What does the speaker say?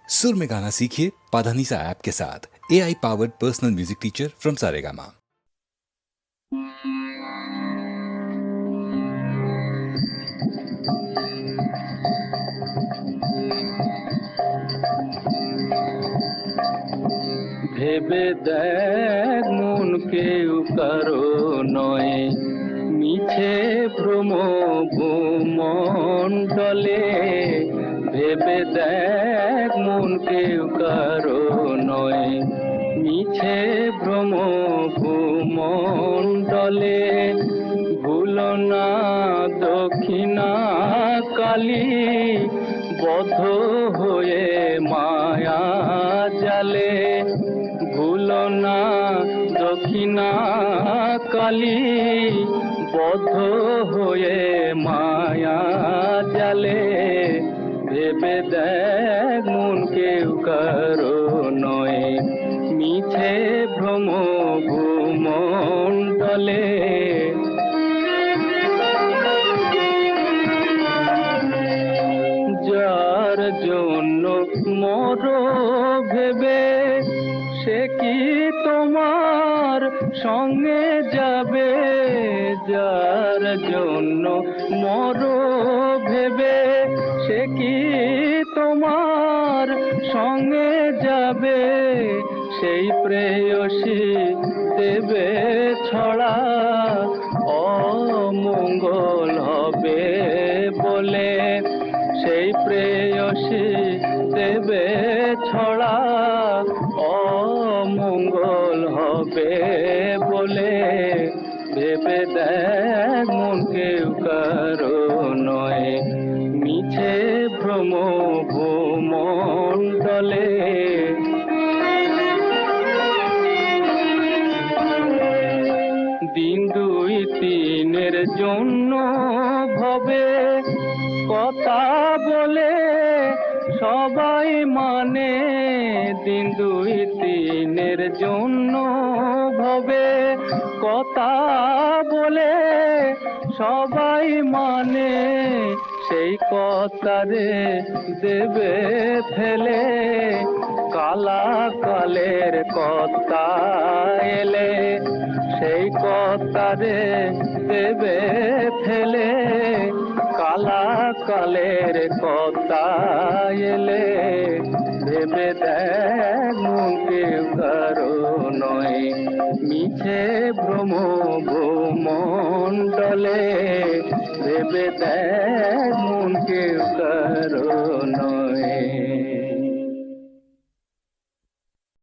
सुर में गाना सीखिए पाधानीसा ऐप के साथ। AI powered personal music teacher from Saregama. ভেবে দেখ মন কেউ কারো নয়, মিছে ভ্রম ভূমণ্ডলে। ভেবে দেখ মন কেউ কারো নয়, মিছে ভ্রম ভূমণ্ডলে। ভুলো না দক্ষিণা কালী, বদ্ধ হয়ে মায়া জালে। ভুলো না দক্ষিণা কালী, বদ্ধ হয়ে মায়া জালে। ভেবে দেখ মন কেউ কারো নয়, মিছে ভ্রম ভূমণ্ডলে। যার জন্য মরো ভেবে, সে কি তোমার সঙ্গে যাবে? যার জন্য মরো ভেবে, সে কি তোমার সঙ্গে যাবে? সেই প্রেয়সী দেবে ছড়া, অমঙ্গল হবে বলে। সেই প্রেয়সী দেবে ছড়া, অমঙ্গল হবে বলে। ভেবে দেখ মন কেউ কারো নয়, মিছে ভ্রম ভূমণ্ডলে। দিন দুই তিনের জন্য ভবে কথা বলে সবাই মানে। দিন দুই তিনের জন্য ভবে কথা বলে সবাই মানে। সেই কথারে দেবে ফেলে, কালা কালের কথা এলে। সেই কথারে দেবে ফেলে, কালা কালের কথা এলে। ভেবে দেখ মন কেউ কারো নয়, মিছে ভ্রম ভূমণ্ডলে। ভেবে দেখ মন কেউ কারো